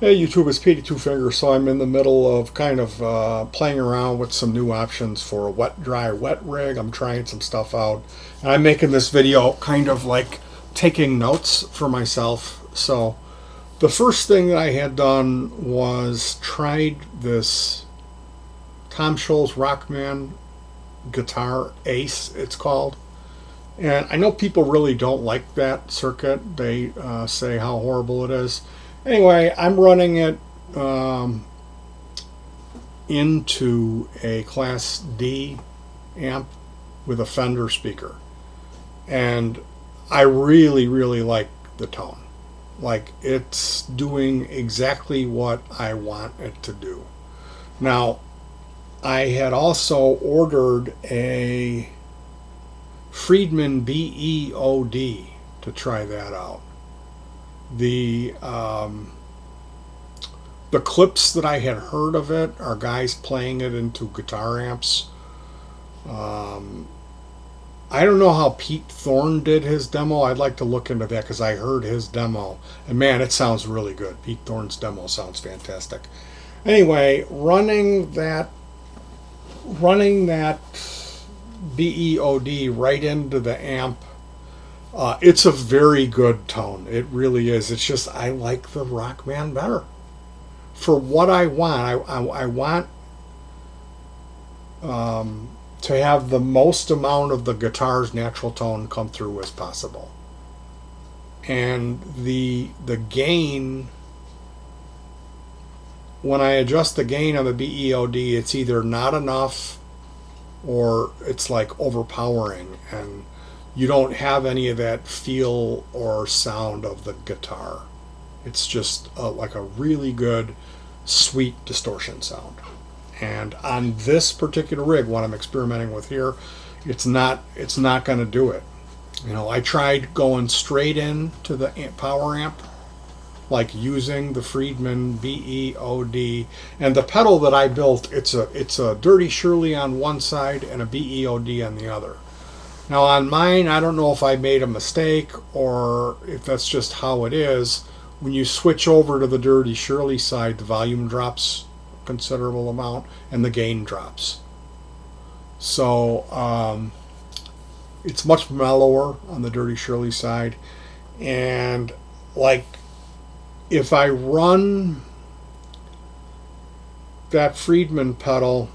Hey YouTube, it's Petey Two Fingers. So I'm in the middle of kind of playing around with some new options for a wet, dry, wet rig. I'm trying some stuff out. And I'm making this video kind of like taking notes for myself. So the first thing that I had done was tried this Tom Scholz Rockman guitar Ace, it's called. And I know people really don't like that circuit. They say how horrible it is. Anyway, I'm running it um, into a Class D amp with a Fender speaker. And I really, really like the tone. Like, it's doing exactly what I want it to do. Now, I had also ordered a Friedman beod to try that out. The the clips that I had heard of it are guys playing it into guitar amps. Um, I don't know how Pete Thorne did his demo. I'd like to look into that because I heard his demo, and man, it sounds really good. Pete Thorne's demo sounds fantastic. Anyway, running that beod right into the amp. It's a very good tone. It really is. It's just I like the Rockman better for what I want. I want to have the most amount of the guitar's natural tone come through as possible, and the gain. When I adjust the gain on the beod, it's either not enough or it's like overpowering, and you don't have any of that feel or sound of the guitar. It's just like a really good, sweet distortion sound. And on this particular rig, what I'm experimenting with here, it's not going to do it. You know, I tried going straight into the power amp, like using the Friedman beod, and the pedal that I built, it's a Dirty Shirley on one side and a beod on the other. Now on mine, I don't know if I made a mistake or if that's just how it is. When you switch over to the Dirty Shirley side, the volume drops a considerable amount and the gain drops. So it's much mellower on the Dirty Shirley side, and like if I run that Friedman pedal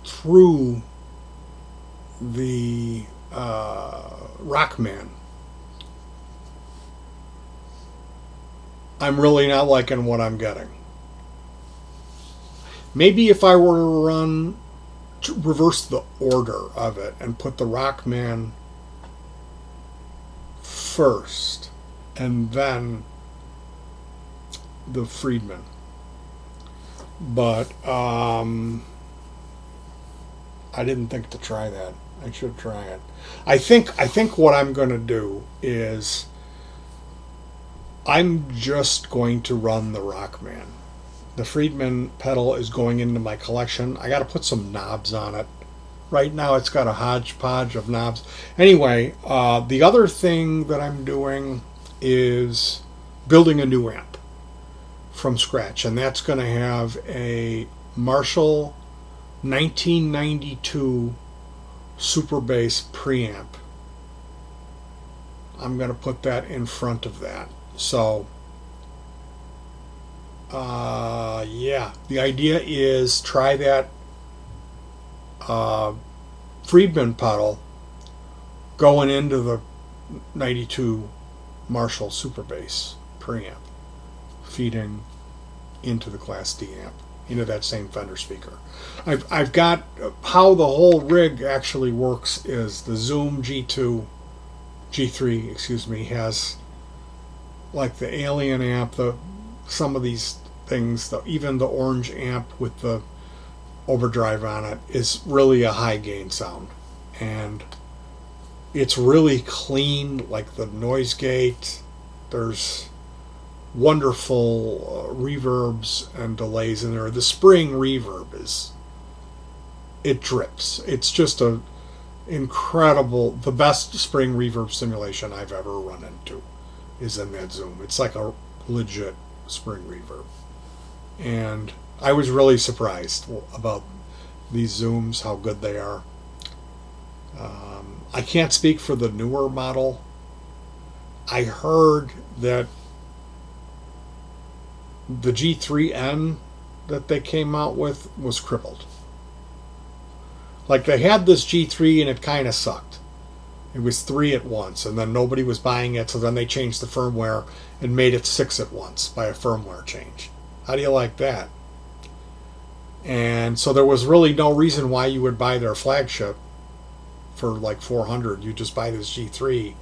through the Rockman, I'm really not liking what I'm getting. Maybe if I were to reverse the order of it and put the Rockman first and then the Friedman. But I didn't think to try that. I should try it. I think what I'm going to do is I'm just going to run the Rockman. The Friedman pedal is going into my collection. I got to put some knobs on it. Right now it's got a hodgepodge of knobs. Anyway, the other thing that I'm doing is building a new amp from scratch, and that's going to have a Marshall 1992 superbass preamp. I'm going to put that in front of that. So yeah, the idea is try that Friedman pedal going into the 92 Marshall superbass preamp, feeding into the Class D amp, into that same Fender speaker. I've got how the whole rig actually works is the Zoom G3, excuse me, has like the Alien amp, some of these things, even the orange amp with the overdrive on it is really a high gain sound, and it's really clean, like the noise gate. There's wonderful reverbs and delays in there. The spring reverb it drips. It's just a incredible, the best spring reverb simulation I've ever run into. is in that zoom. It's like a legit spring reverb. And I was really surprised about these zooms, how good they are. I can't speak for the newer model. I heard that the G3N that they came out with was crippled. Like they had this G3 and it kind of sucked. It was 3 at once, and then nobody was buying it, so then they changed the firmware and made it 6 at once by a firmware change. How do you like that? And so there was really no reason why you would buy their flagship for like $400. You just buy this G3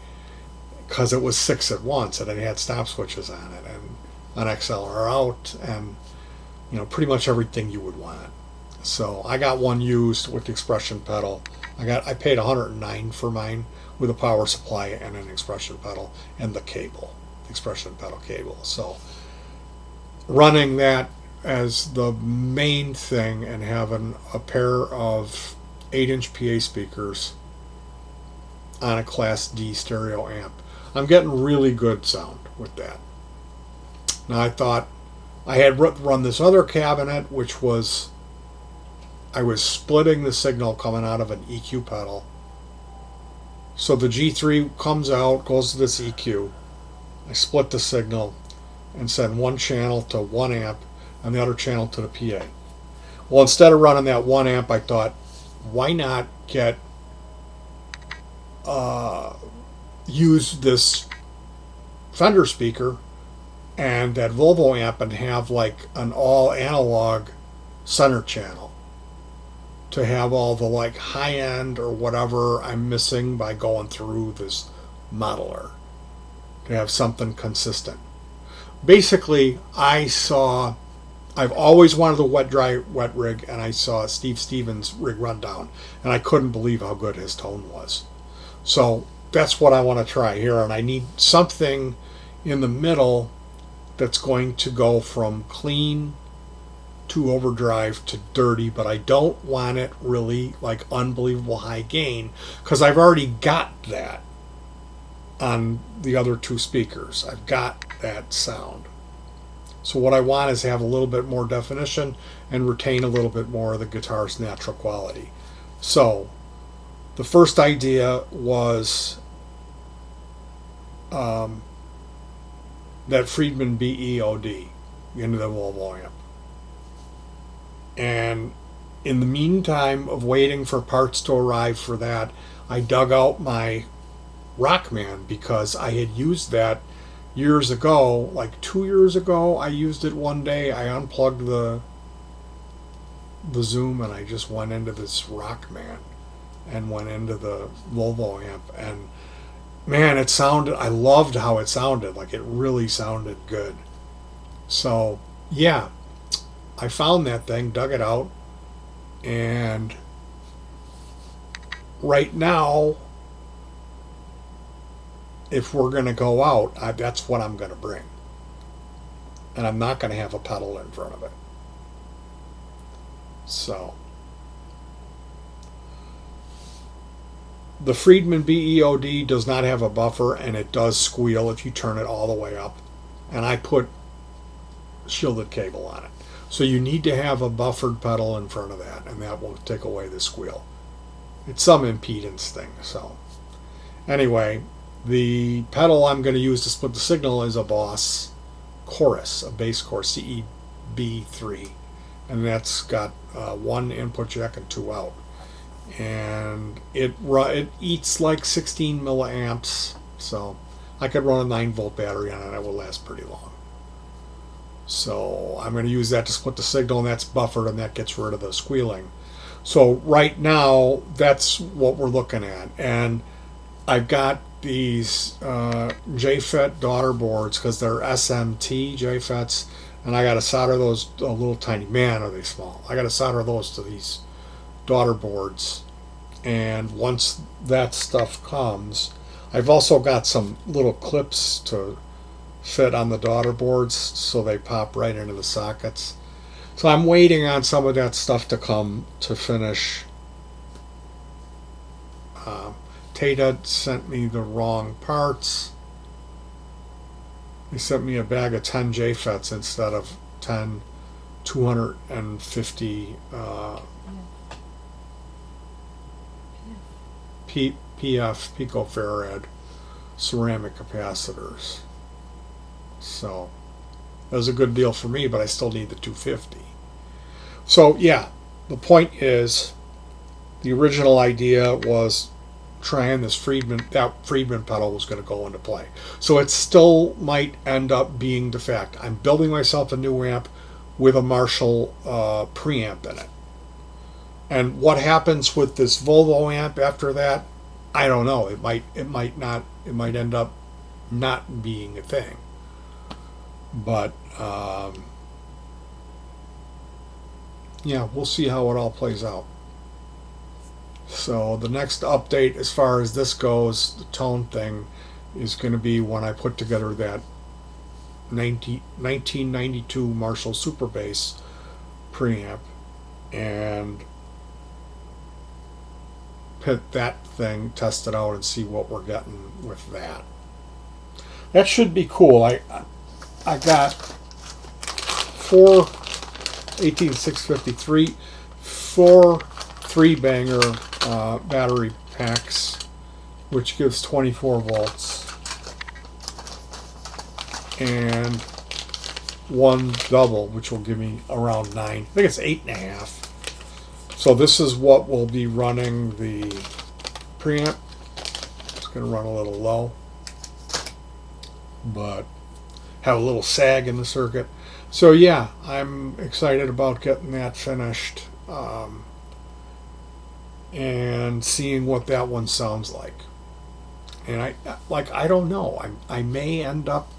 because it was 6 at once and it had stop switches on it and an XLR out and pretty much everything you would want. So I got one used with the expression pedal. I paid $109 for mine with a power supply and an expression pedal and the cable, the expression pedal cable. So running that as the main thing and having a pair of 8-inch PA speakers on a Class D stereo amp, I'm getting really good sound with that. Now I thought I had run this other cabinet, which was I was splitting the signal coming out of an EQ pedal. So the G3 comes out, goes to this EQ. I split the signal and send one channel to one amp and the other channel to the PA. Well, instead of running that one amp, I thought, why not use this Fender speaker and that Volvo amp and have like an all analog center channel to have all the like high end or whatever I'm missing by going through this modeler, to have something consistent. Basically, I've always wanted a wet rig, and I saw Steve Stevens' rig rundown, and I couldn't believe how good his tone was. So that's what I want to try here, and I need something in the middle that's going to go from clean to overdrive to dirty, but I don't want it really like unbelievable high gain because I've already got that on the other two speakers. I've got that sound. So what I want is have a little bit more definition and retain a little bit more of the guitar's natural quality. So the first idea was that Friedman beod into the Volvo amp. And in the meantime of waiting for parts to arrive for that, I dug out my Rockman because I had used that years ago, like 2 years ago. I used it one day. I unplugged the Zoom and I just went into this Rockman and went into the Volvo amp, and man, it sounded, I loved how it sounded. Like it really sounded good. So yeah, I found that thing, dug it out, and right now, if we're going to go out, that's what I'm going to bring. And I'm not going to have a pedal in front of it. So, the Friedman beod does not have a buffer, and it does squeal if you turn it all the way up. And I put shielded cable on it. So you need to have a buffered pedal in front of that, and that will take away the squeal. It's some impedance thing. So anyway, the pedal I'm going to use to split the signal is a Boss Chorus, a bass chorus, CEB3, and that's got one input jack and 2 out. And it eats like 16 milliamps, so I could run a 9-volt battery on it, and it will last pretty long. So I'm going to use that to split the signal, and that's buffered, and that gets rid of the squealing. So right now, that's what we're looking at. And I've got these jfet daughter boards because they're SMT jfets, and I got to solder those a little tiny. Man, are they small. I got to solder those to these daughter boards. And once that stuff comes, I've also got some little clips to fit on the daughter boards so they pop right into the sockets. So I'm waiting on some of that stuff to come to finish. Tayda sent me the wrong parts, They sent me a bag of 10 jfets instead of 10 250 PF picofarad ceramic capacitors. So that was a good deal for me, but I still need the 250. So yeah, the point is, the original idea was trying this Friedman, that Friedman pedal was going to go into play. So it still might end up being the fact. I'm building myself a new amp with a Marshall preamp in it. And what happens with this Volvo amp after that, I don't know. It might end up not being a thing. But yeah, we'll see how it all plays out. So the next update as far as this goes, the tone thing, is going to be when I put together that 1992 Marshall superbass preamp and put that thing, test it out, and see what we're getting with that. That should be cool. I got 4 18653, 4 3-banger battery packs, which gives 24 volts, and 1 double, which will give me around 9. I think it's 8.5. So this is what will be running the preamp. It's going to run a little low, but have a little sag in the circuit. So yeah, I'm excited about getting that finished and seeing what that one sounds like. And I don't know. I may end up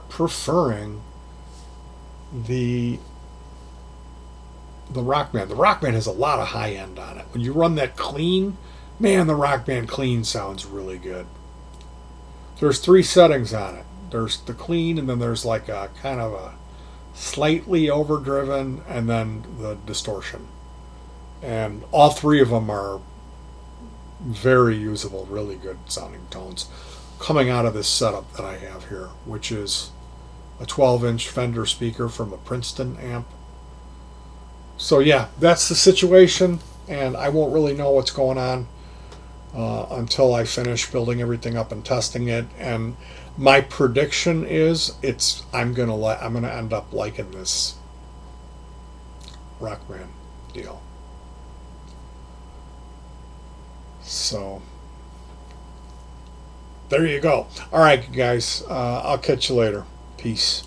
preferring the rockman. The rockman has a lot of high end on it. When you run that clean, man, the rockman clean sounds really good. There's 3 settings on it. There's the clean, and then there's like a kind of a slightly overdriven, and then the distortion. And all 3 of them are very usable, really good sounding tones coming out of this setup that I have here, which is a 12-inch Fender speaker from a Princeton amp. So yeah, that's the situation, and I won't really know what's going on until I finish building everything up and testing it. And my prediction is I'm gonna end up liking this Rockman deal. So there you go. All right, guys. I'll catch you later. Peace.